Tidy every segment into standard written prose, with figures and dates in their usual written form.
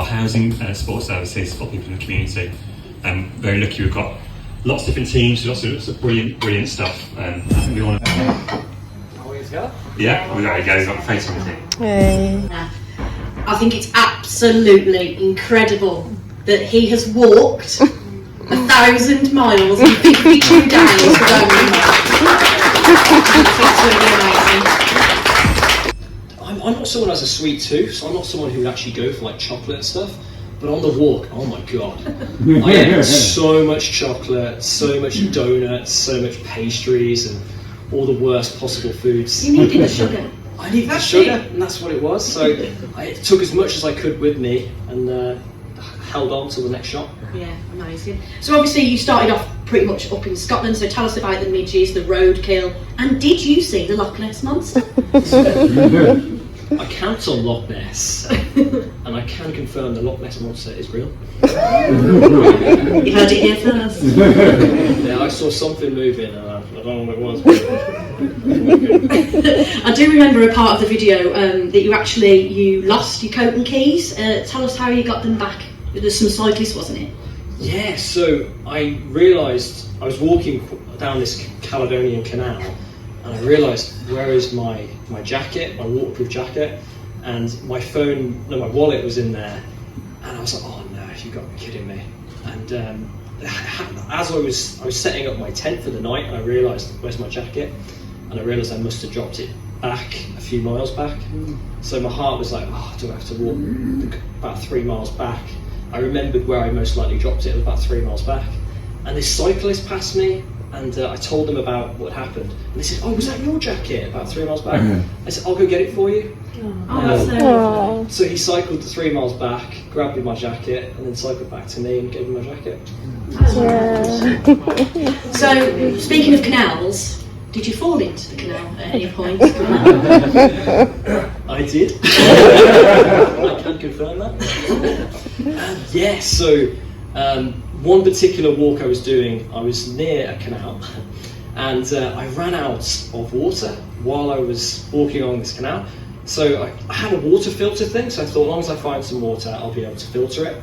housing support services for people in the community. Very lucky we've got lots of different teams, lots of brilliant stuff. I think we want to... Yeah, we got to go, we've got to face everything. Hey. I think it's absolutely incredible that he has walked 1,000 miles in 52 days for Birmingham Mind. I'm not someone who has a sweet tooth, so I'm not someone who would actually go for like chocolate and stuff. But on the walk, oh my god, I ate so much chocolate, so much donuts, so much pastries, and all the worst possible foods. You needed the sugar. I needed the sugar, and that's what it was. So I took as much as I could with me, and held on till the next shop. Yeah, amazing. So obviously you started off pretty much up in Scotland, so tell us about the midges, the roadkill, and did you see the Loch Ness Monster? I camped on Loch Ness, and I can confirm the Loch Ness Monster is real. You heard it here first. Yeah, I saw something moving, and I don't know what it was. I do remember a part of the video that you lost your coat and keys. Tell us how you got them back. There's some cyclists, wasn't it? Yeah, so I realised I was walking down this Caledonian Canal, and I realised, where is my jacket, my waterproof jacket, and my wallet was in there, and I was like, oh no, you've got to be kidding me. And as I was setting up my tent for the night, and I realised, where's my jacket? And I realised I must have dropped it back a few miles back. So my heart was like, oh, do I have to walk about 3 miles back? I remembered where I most likely dropped it, about 3 miles back. And this cyclist passed me, and I told them about what happened. And they said, oh, was that your jacket about 3 miles back? I said, I'll go get it for you. So he cycled the 3 miles back, grabbed me my jacket, and then cycled back to me and gave me my jacket. So, speaking of canals, did you fall into the canal at any point? I did. I can confirm that. Yes, so one particular walk I was doing, I was near a canal, and I ran out of water while I was walking along this canal. So I had a water filter thing, so I thought, as long as I find some water, I'll be able to filter it.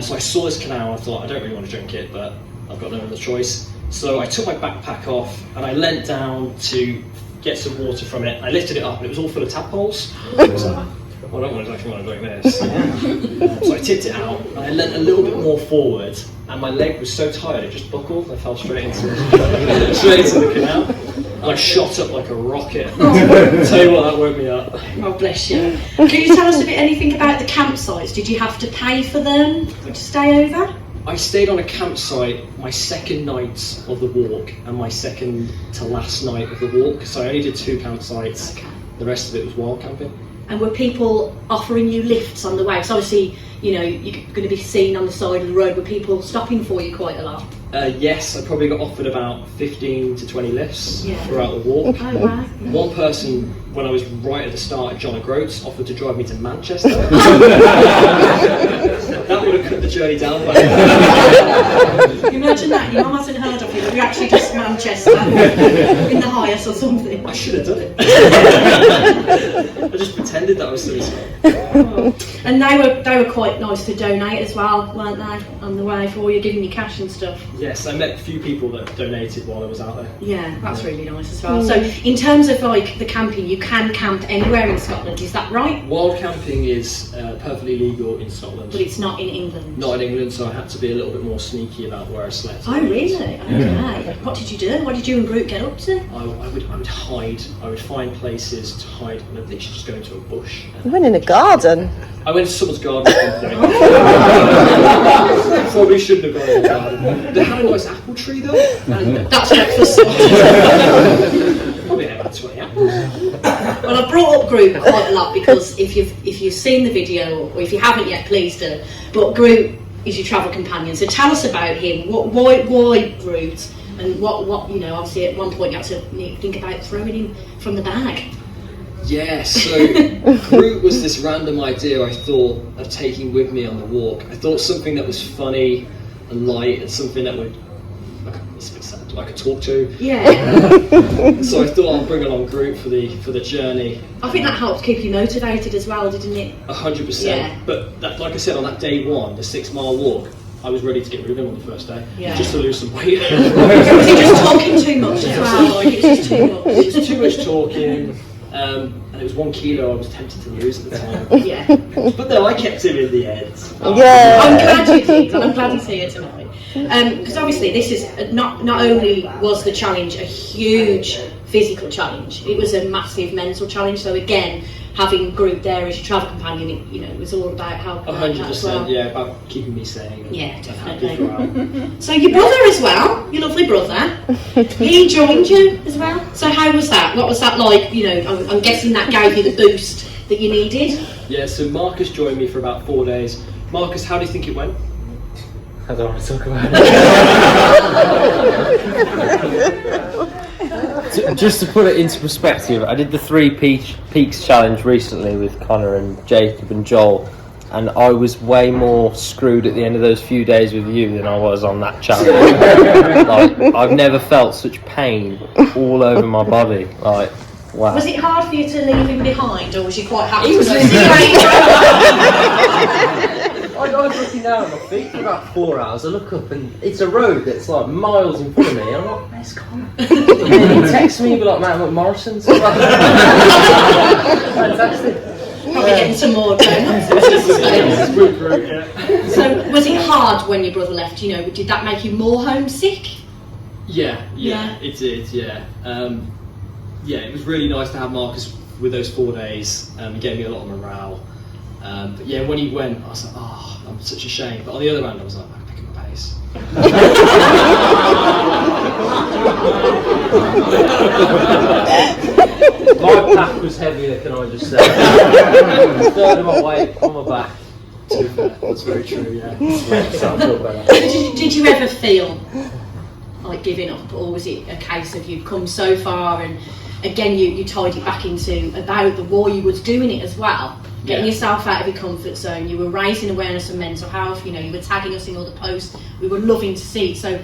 So I saw this canal, and I thought, I don't really want to drink it, but I've got no other choice. So I took my backpack off, and I leant down to get some water from it. I lifted it up, and it was all full of tadpoles. I was like, well, I don't actually want to drink this. So I tipped it out, and I leant a little bit more forward, and my leg was so tired it just buckled. I fell straight into the canal, and I shot up like a rocket. Tell you what, that woke me up. Oh, bless you. Can you tell us anything about the campsites? Did you have to pay for them to stay over? I stayed on a campsite my second night of the walk and my second to last night of the walk, so I only did 2 campsites. Okay. The rest of it was wild camping. And were people offering you lifts on the way? Because obviously, you know, you're going to be seen on the side of the road. Were people stopping for you quite a lot? Yes, I probably got offered about 15 to 20 lifts throughout the walk. Oh, wow. One person, when I was right at the start at John O Groats, offered to drive me to Manchester. That would have cut the journey down by Imagine that, your mum hasn't heard of it, you're actually just Manchester in the highest or something. I should have done it. I just pretended that I was still smart. And they were quite nice to donate as well, weren't they, on the way for you, giving you cash and stuff? Yes, I met a few people that donated while I was out there. Yeah, that's really nice as well. So in terms of like the camping, you can camp anywhere in Scotland, is that right? Wild camping is perfectly legal in Scotland. But it's not in England? Not in England, so I had to be a little bit more sneaky about where I slept. Oh really? Okay. What did you do? What did you and Groot get up to? I would hide. I would find places to hide, and I'd literally just go into a bush. You went in a garden? I went to someone's garden at one point. Probably shouldn't have gone in the garden. They had a nice apple tree though. That's breakfast. Probably had about 20 apples. Well, I brought up Groot quite a lot because if you've seen the video, or if you haven't yet, please do. But Groot is your travel companion, so tell us about him. Why Groot, and what you know? Obviously, at one point you had to think about throwing him from the bag. Yeah, so Groot was this random idea I thought of taking with me on the walk. I thought something that was funny and light, and something that would it's a bit sad, I could talk to. Yeah. So I thought I'll bring along Groot for the journey. I think that helped keep you motivated as well, didn't it? 100%. Yeah. But that, like I said, on that day one, the 6 mile walk, I was ready to get rid of him on the first day, just to lose some weight. Was he just talking too much as well? Like, it was just too much. It was too much talking, and it was 1 kilo I was tempted to lose at the time. Yeah. But no, I kept him in the end. Yeah. I'm glad you did, and I'm glad he's here tonight. Because obviously this is not only was the challenge a huge physical challenge, it was a massive mental challenge. So again, having Groot there as your travel companion, it was all about helping. 100%, well. yeah, about keeping me sane. And Yeah, happy definitely. throughout. So your brother as well, your lovely brother, he joined you as well. So how was that? What was that like? I'm guessing that gave you the boost that you needed. Yeah, so Marcus joined me for about 4 days. Marcus, how do you think it went? I don't want to talk about it. Just to put it into perspective, I did the 3 peaks challenge recently with Connor and Jacob and Joel, and I was way more screwed at the end of those few days with you than I was on that challenge. Like, I've never felt such pain all over my body. Like, wow. Was it hard for you to leave him behind, or was you quite happy He to was go really see I was looking down at my feet for about 4 hours. I look up and it's a road that's like miles in front of me. And I'm like, where's Connor? And then he texts me, be like, man, I'm at Morrison's. Fantastic. Probably getting some more donuts. So was it hard when your brother left? Did that make you more homesick? Yeah, Yeah. it did, yeah. It was really nice to have Marcus with those 4 days. It gave me a lot of morale. But yeah, when he went, I was like, oh, I'm such a shame. But on the other hand, I was like, I'm picking my pace. My pack was heavier, can I just say? A third of my weight on my back. That's very true, yeah. So I feel better. Did you ever feel like giving up, or was it a case of you'd come so far and again you tied it back into about the war you was doing it as well, getting yourself out of your comfort zone, you were raising awareness of mental health, you were tagging us in all the posts we were loving to see, so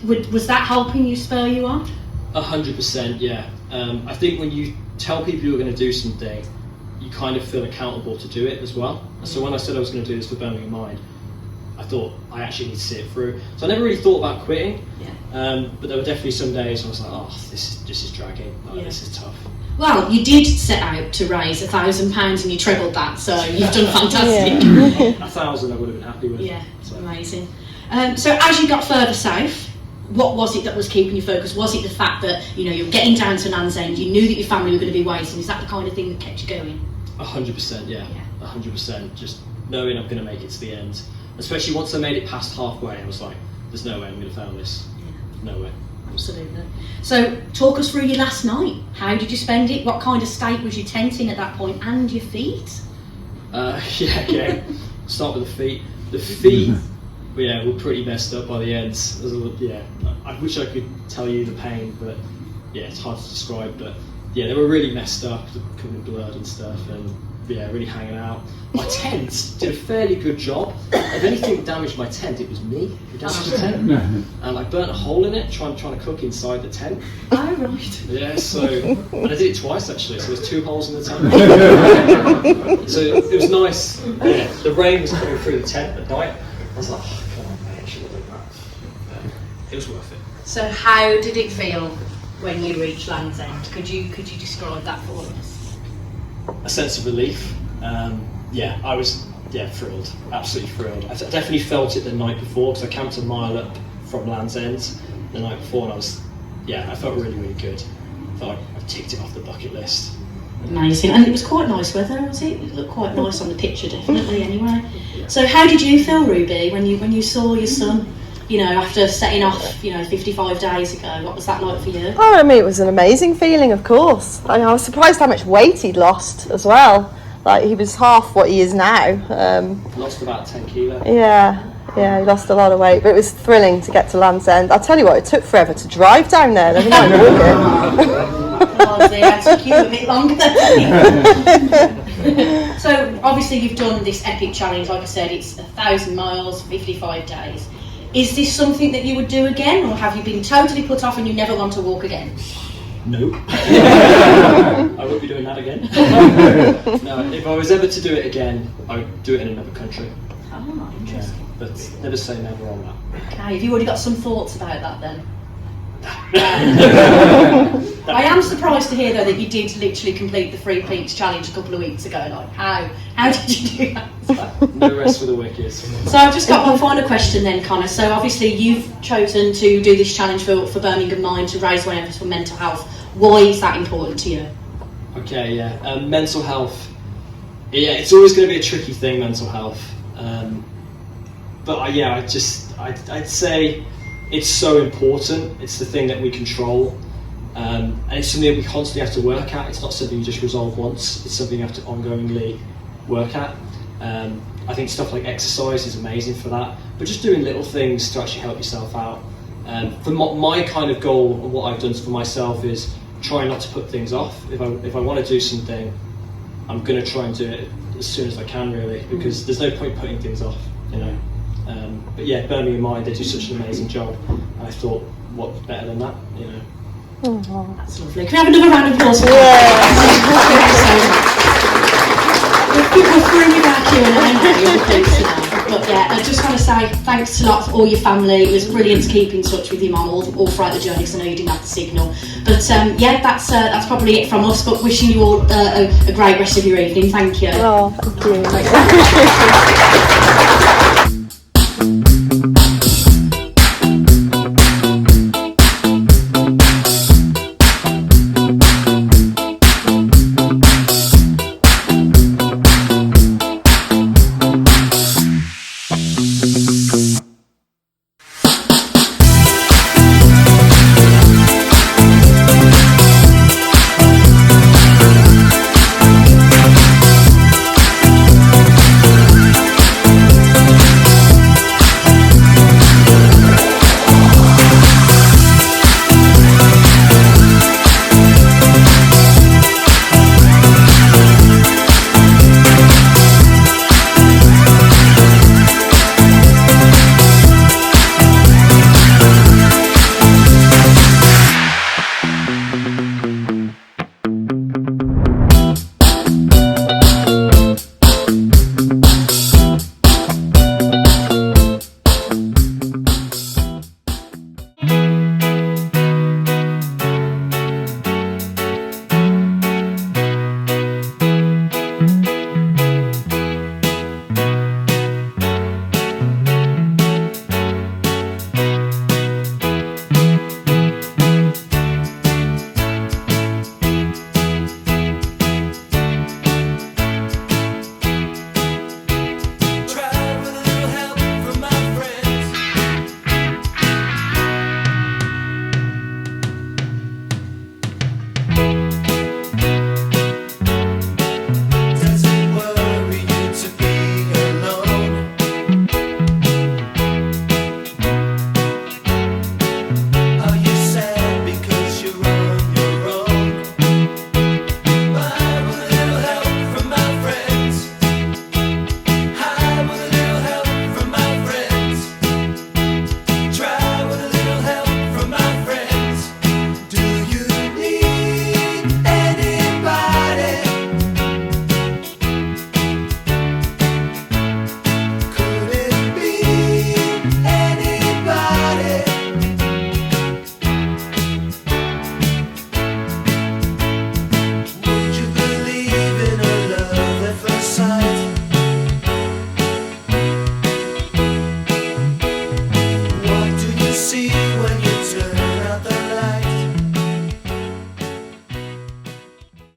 was that helping you spur you on? 100%, yeah. I think when you tell people you're going to do something, you kind of feel accountable to do it as well. So when I said I was going to do this for Birmingham Mind, I thought I actually need to see it through. So I never really thought about quitting, but there were definitely some days I was like, oh, this is dragging, this is tough. Well, you did set out to raise £1,000 and you trebled that, so you've done fantastic. 1,000 I would have been happy with. Yeah, amazing. So as you got further south, what was it that was keeping you focused? Was it the fact that you're getting down to Land's End, you knew that your family were going to be waiting? Is that the kind of thing that kept you going? 100%, yeah. 100%. Just knowing I'm going to make it to the end. Especially once I made it past halfway, I was like, there's no way I'm going to fail this. No way. Absolutely. So talk us through your last night. How did you spend it? What kind of state was your tent in at that point, and your feet? Okay. Start with the feet. The feet, were pretty messed up by the end. I wish I could tell you the pain, but it's hard to describe. But they were really messed up, covered in blood and stuff, and really hanging out. My tent did a fairly good job. If anything damaged my tent, it was me who damaged the tent. And I burnt a hole in it trying to cook inside the tent. Oh, right. Yeah, and I did it twice actually, so there's 2 holes in the tent. So it was nice. Yeah, the rain was coming through the tent at night. I was like, oh, come on, mate, I should have done that. It was worth it. So how did it feel when you reached Land's End? Could you describe that for us? A sense of relief. I was thrilled, absolutely thrilled. I definitely felt it the night before because I camped a mile up from Land's End the night before, and I felt really, really good. I felt like I ticked it off the bucket list. Amazing, and it was quite nice weather, was it? It looked quite nice on the picture, definitely. Anyway, so how did you feel, Ruby, when you saw your son? After setting off, 55 days ago, what was that like for you? Oh, I mean, it was an amazing feeling, of course. I was surprised how much weight he'd lost as well. Like, he was half what he is now. Lost about 10 kilo. Yeah, he lost a lot of weight, but it was thrilling to get to Land's End. I'll tell you what, it took forever to drive down there, never mind walking. It took you a bit longer. So, obviously, you've done this epic challenge. Like I said, it's 1,000 miles, 55 days. Is this something that you would do again, or have you been totally put off and you never want to walk again? No. I won't be doing that again. No, if I was ever to do it again, I would do it in another country. Oh, interesting. But never say never on that. Okay, have you already got some thoughts about that then? I am surprised to hear though that you did literally complete the 3 Peaks challenge a couple of weeks ago. Like, how did you do that? No rest for the wicked. So I've just got one final question then, Connor. So obviously you've chosen to do this challenge for Birmingham Mind to raise awareness for mental health. Why is that important to you? Okay, yeah. Mental health. Yeah, it's always going to be a tricky thing, mental health. But I'd say it's so important. It's the thing that we control. And it's something that we constantly have to work at. It's not something you just resolve once. It's something you have to ongoingly work at. I think stuff like exercise is amazing for that. But just doing little things to actually help yourself out. For my kind of goal and what I've done for myself is try not to put things off. If I want to do something, I'm going to try and do it as soon as I can, really, because there's no point putting things off, you know. But yeah, Birmingham Mind, they do such an amazing job. And I thought, what better than that, you know? That's lovely. Can we have another round of applause for that? We'll throw you back here and but yeah, I just want to say thanks a lot for all your family. It was brilliant to keep in touch with your mum all throughout the journey, because I know you didn't have the signal. But yeah, that's probably it from us. But wishing you all a great rest of your evening. Thank you. Oh, thank you.